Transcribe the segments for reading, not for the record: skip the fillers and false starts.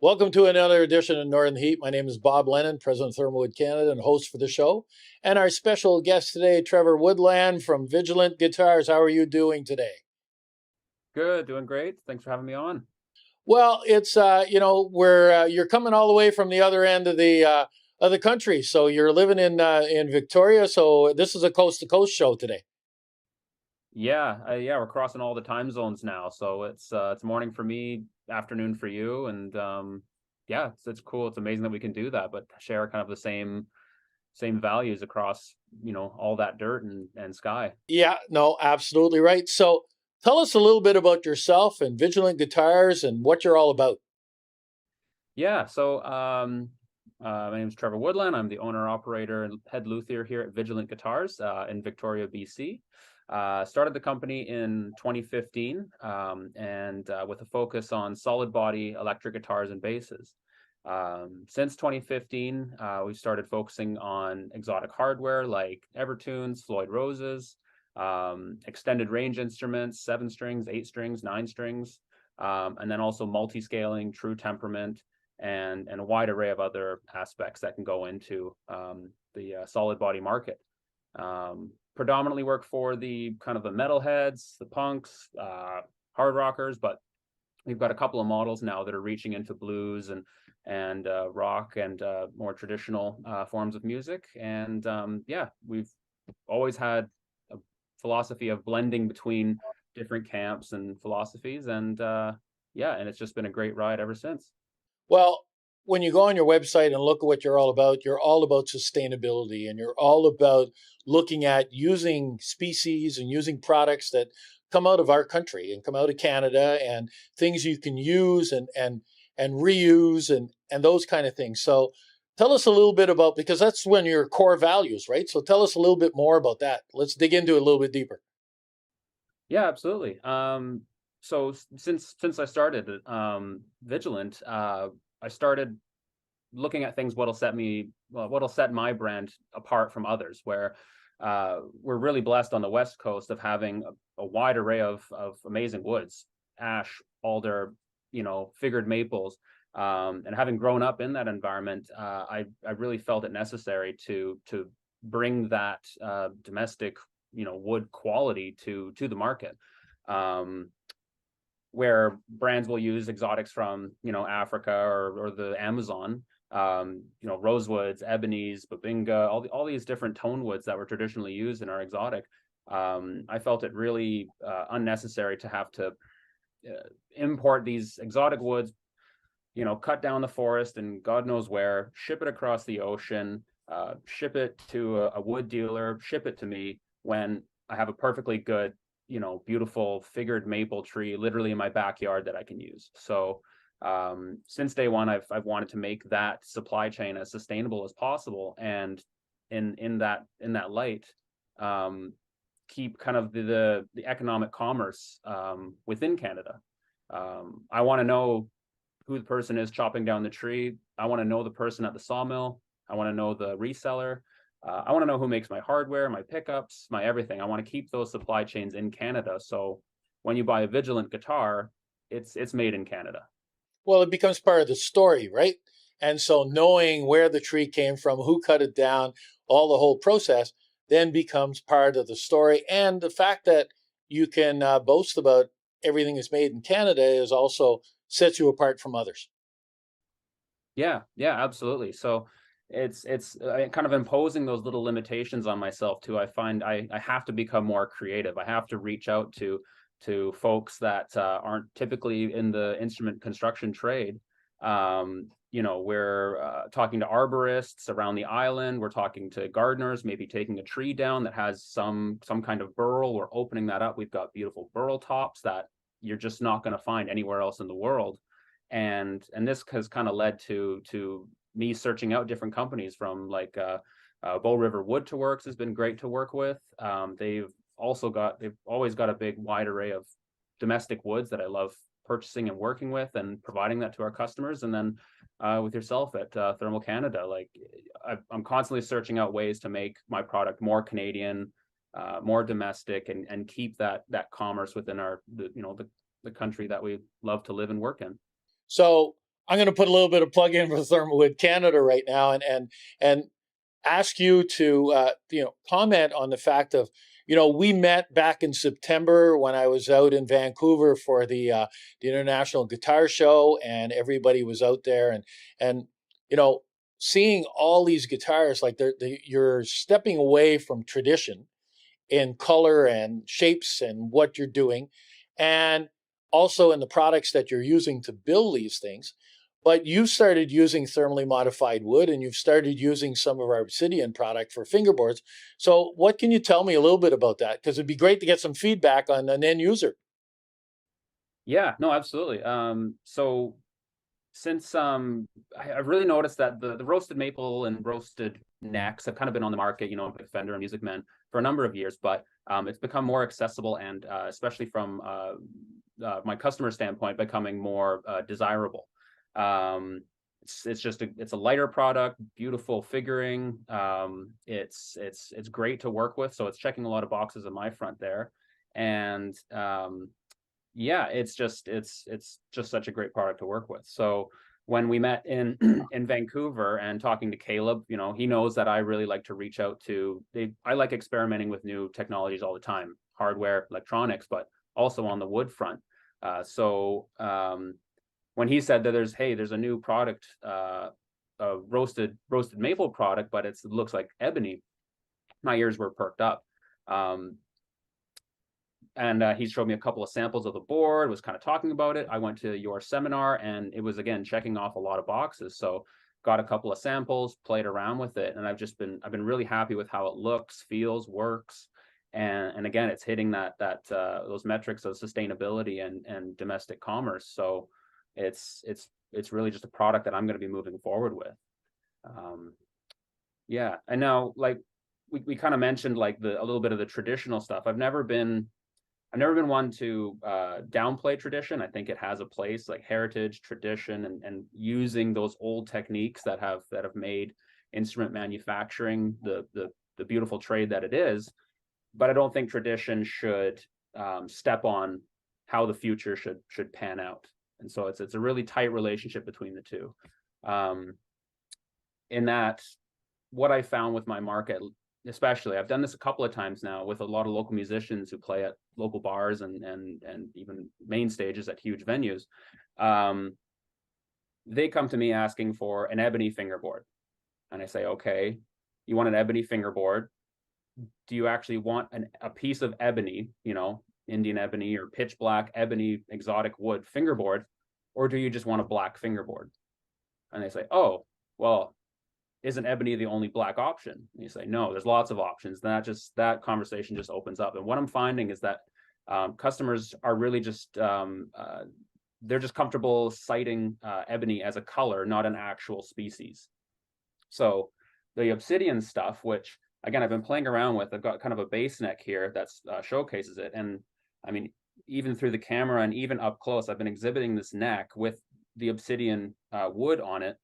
Welcome to another edition of Northern Heat. My name is Bob Lennon, President of ThermalWood Canada and host for the show. And our special guest today, Trevor Woodland from Vigilant Guitars. How are you doing today? Good, doing great. Thanks for having me on. Well, it's we're you're coming all the way from the other end of the country. So you're living in Victoria. So this is a coast to coast show today. Yeah, we're crossing all the time zones now, so it's morning for me, afternoon for you, and yeah, it's cool. It's amazing that we can do that, but share kind of the same values across all that dirt and sky. Yeah, no, absolutely right. So tell us a little bit about yourself and Vigilant Guitars and what you're all about. Yeah, so my name is Trevor Woodland. I'm the owner, operator, and head luthier here at Vigilant Guitars in Victoria, BC. Started the company in 2015 and with a focus on solid body electric guitars and basses. Since 2015, we've started focusing on exotic hardware like Evertunes, Floyd Roses, extended range instruments, 7 strings, 8 strings, 9 strings, and then also multi-scaling, true temperament, and a wide array of other aspects that can go into the solid body market. Predominantly work for the kind of the metalheads, the punks, hard rockers, but we've got a couple of models now that are reaching into blues and rock and more traditional forms of music. And yeah, we've always had a philosophy of blending between different camps and philosophies, and yeah, and it's just been a great ride ever since. Well, when you go on your website and look at what you're all about sustainability and you're all about looking at using species and using products that come out of our country and come out of Canada and things you can use and reuse and those kind of things. So tell us a little bit about because that's one of your core values, right? So tell us a little bit more about that. Let's dig into it a little bit deeper. Yeah, absolutely. So since I started Vigilant, I started looking at things what'll set my brand apart from others. Where we're really blessed on the West Coast of having a wide array of amazing woods, ash, alder, figured maples. And having grown up in that environment, I really felt it necessary to bring that domestic wood quality to the market, um, where brands will use exotics from Africa or the Amazon, rosewoods, ebonies, babinga, all these different tone woods that were traditionally used in our exotic. I felt it really unnecessary to have to import these exotic woods, cut down the forest and God knows where, ship it across the ocean, ship it to a wood dealer, ship it to me when I have a perfectly good, beautiful figured maple tree literally in my backyard that I can use. So since day one, I've wanted to make that supply chain as sustainable as possible, and in that light, um, keep kind of the economic commerce within Canada. I want to know who the person is chopping down the tree. I want to know the person at the sawmill. I want to know the reseller. I want to know who makes my hardware, my pickups, my everything. I want to keep those supply chains in Canada. So when you buy a Vigilant guitar, it's made in Canada. Well, it becomes part of the story, right? And so knowing where the tree came from, who cut it down, all the whole process then becomes part of the story. And the fact that you can boast about everything that's made in Canada is also sets you apart from others. Yeah, absolutely. So it's kind of imposing those little limitations on myself too. I find I have to become more creative. I have to reach out to folks that aren't typically in the instrument construction trade. We're talking to arborists around the island. We're talking to gardeners, maybe taking a tree down that has some kind of burl. We're opening that up. We've got beautiful burl tops that you're just not going to find anywhere else in the world. And this has kind of led to me searching out different companies from like Bow River Wood to Works has been great to work with. They've always got a big wide array of domestic woods that I love purchasing and working with and providing that to our customers. And then with yourself at Thermal Canada, like I'm constantly searching out ways to make my product more Canadian, more domestic, and keep that commerce within the country that we love to live and work in. So I'm going to put a little bit of plug in for ThermalWood Canada right now, and ask you to comment on the fact of, we met back in September when I was out in Vancouver for the International Guitar Show, and everybody was out there, and you know seeing all these guitars, like you're stepping away from tradition in color and shapes and what you're doing, and also in the products that you're using to build these things. But you started using thermally modified wood, and you've started using some of our Obsidian product for fingerboards. So what can you tell me a little bit about that? Because it'd be great to get some feedback on an end user. Yeah, no, absolutely. So since I've really noticed that the roasted maple and roasted necks have kind of been on the market, with Fender and Music Man for a number of years, but it's become more accessible, and especially from my customer standpoint, becoming more desirable. It's a lighter product, beautiful figuring. It's great to work with, so it's checking a lot of boxes on my front there, and yeah, it's just such a great product to work with. So when we met in in Vancouver and talking to Caleb, he knows that I really like to reach out to I like experimenting with new technologies all the time, hardware, electronics, but also on the wood front. So when he said that there's a new product, a roasted maple product, but it looks like ebony, my ears were perked up. And he showed me a couple of samples of the board, was kind of talking about it. I went to your seminar, and it was, again, checking off a lot of boxes. So got a couple of samples, played around with it, and I've been really happy with how it looks, feels, works. And again, it's hitting those metrics of sustainability and domestic commerce. So it's really just a product that I'm going to be moving forward with. Yeah. And now, like, we kind of mentioned, like, a little bit of the traditional stuff. I've never been one to downplay tradition. I think it has a place, like heritage, tradition, and using those old techniques that have made instrument manufacturing the beautiful trade that it is. But I don't think tradition should step on how the future should pan out. And so it's a really tight relationship between the two. In that, what I found with my market, especially, I've done this a couple of times now with a lot of local musicians who play at local bars and even main stages at huge venues. They come to me asking for an ebony fingerboard, and I say, okay, you want an ebony fingerboard? Do you actually want a piece of ebony, Indian ebony or pitch black ebony exotic wood fingerboard, or do you just want a black fingerboard? And they say, oh, well, isn't ebony the only black option? And you say, no, there's lots of options. That conversation just opens up. And what I'm finding is that customers are really just they're just comfortable citing ebony as a color, not an actual species. So the Obsidian stuff, which, again, I've been playing around with, I've got kind of a base neck here that showcases it. And I mean, even through the camera and even up close, I've been exhibiting this neck with the Obsidian wood on it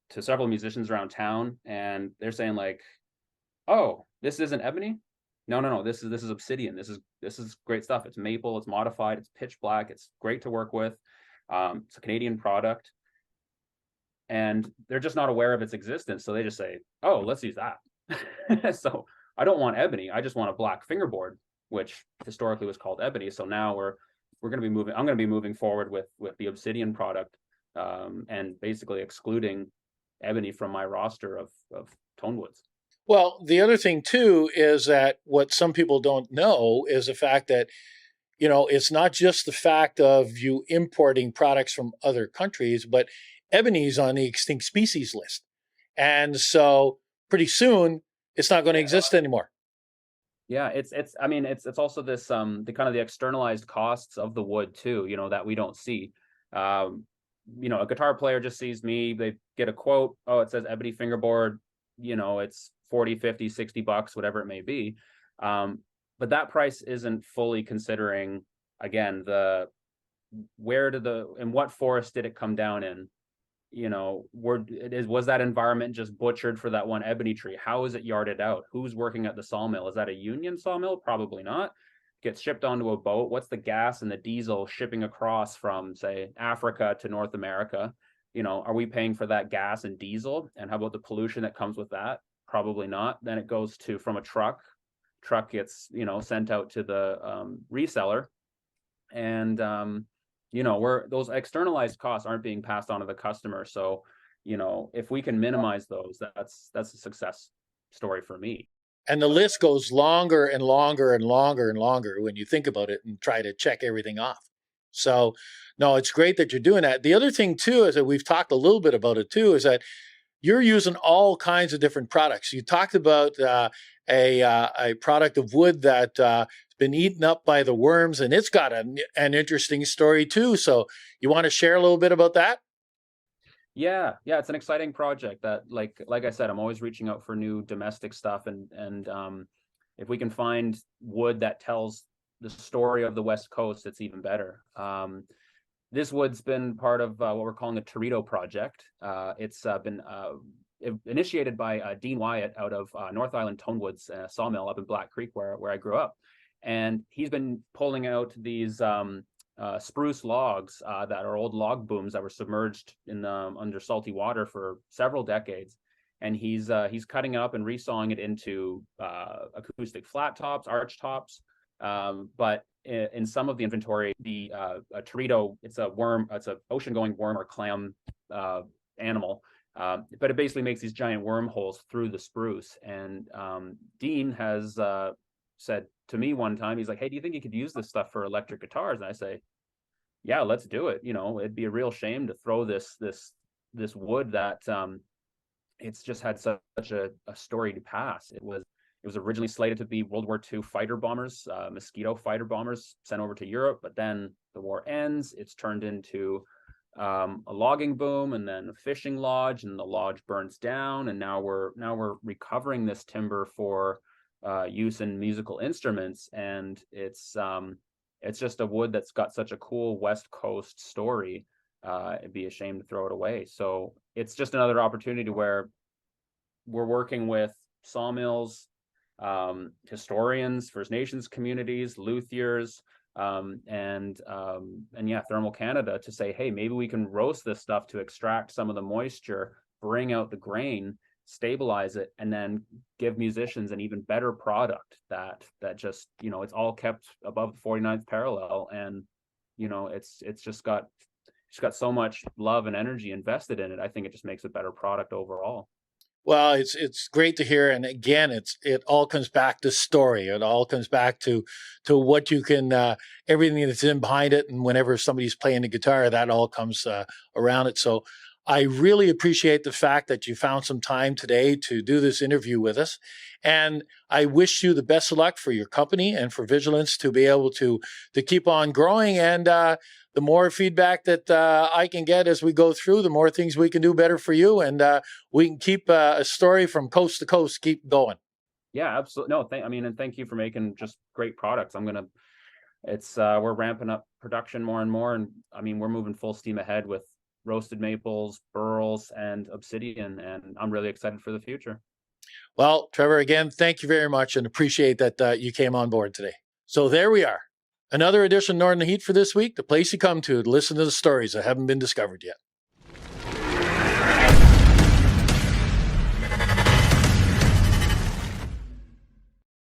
to several musicians around town, and they're saying, like, oh, this isn't ebony? No, this is Obsidian. This is great stuff. It's maple, it's modified, it's pitch black, it's great to work with. It's a Canadian product. And they're just not aware of its existence. So they just say, oh, let's use that. So I don't want ebony. I just want a black fingerboard, which historically was called ebony. So now I'm going to be moving forward with the Obsidian product, and basically excluding ebony from my roster of tone woods. Well, the other thing too is that what some people don't know is the fact that, it's not just the fact of you importing products from other countries, but ebony is on the extinct species list. And so pretty soon it's not going to exist anymore. Yeah, it's also this the kind of the externalized costs of the wood too, that we don't see. A guitar player just sees me, they get a quote, oh, it says ebony fingerboard, it's 40, 50, 60 bucks, whatever it may be. But that price isn't fully considering, again, in what forest did it come down in? Was that environment just butchered for that one ebony tree? How is it yarded out? Who's working at the sawmill? Is that a union sawmill? Probably not. gets shipped onto a boat, what's the gas and the diesel shipping across from, say, Africa to North America? Are we paying for that gas and diesel? And how about the pollution that comes with that? Probably not. Then it goes to from a truck gets sent out to the reseller, and where those externalized costs aren't being passed on to the customer. So if we can minimize those, that's a success story for me. And the list goes longer and longer and longer and longer when you think about it and try to check everything off. So, no, it's great that you're doing that. The other thing, too, is that we've talked a little bit about it, too, is that you're using all kinds of different products. You talked about a product of wood that has been eaten up by the worms, and it's got an interesting story, too. So you want to share a little bit about that? Yeah, it's an exciting project that, like I said, I'm always reaching out for new domestic stuff, and if we can find wood that tells the story of the West Coast, it's even better. This wood's been part of what we're calling the Torito Project. It's been initiated by Dean Wyatt out of North Island Tonewoods sawmill up in Black Creek, where I grew up, and he's been pulling out these spruce logs that are old log booms that were submerged in under salty water for several decades, and he's cutting it up and resawing it into acoustic flat tops, arch tops. But in some of the inventory, the Torito, it's a worm, it's an ocean-going worm or clam animal, but it basically makes these giant wormholes through the spruce. And Dean has said to me one time, he's like, "Hey, do you think you could use this stuff for electric guitars?" And I say, "Yeah, let's do it. It'd be a real shame to throw this wood that it's just had such a storied past. It was originally slated to be World War II fighter bombers, Mosquito fighter bombers sent over to Europe, but then the war ends. It's turned into a logging boom, and then a fishing lodge, and the lodge burns down, and now we're recovering this timber for use in musical instruments, and it's just a wood that's got such a cool West Coast story. It'd be a shame to throw it away. So it's just another opportunity where we're working with sawmills, historians, First Nations communities, luthiers, and yeah, Thermal Canada, to say, hey, maybe we can roast this stuff to extract some of the moisture, bring out the grain, stabilize it, and then give musicians an even better product that just it's all kept above the 49th parallel, and it's just got so much love and energy invested in it. I think it just makes a better product overall. Well, it's great to hear, and again, it all comes back to story. It all comes back to what you can, everything that's in behind it, and whenever somebody's playing the guitar, that all comes around it. So, I really appreciate the fact that you found some time today to do this interview with us, and I wish you the best of luck for your company and for Vigilance to be able to keep on growing. And the more feedback that I can get as we go through, the more things we can do better for you, and we can keep a story from coast to coast keep going. Yeah, absolutely. No, and thank you for making just great products. We're ramping up production more and more, and we're moving full steam ahead with roasted maples, burls, and Obsidian, and I'm really excited for the future. Well, Trevor, again, thank you very much, and appreciate that you came on board today. So there we are. Another edition of Northern Heat for this week, the place you come to listen to the stories that haven't been discovered yet.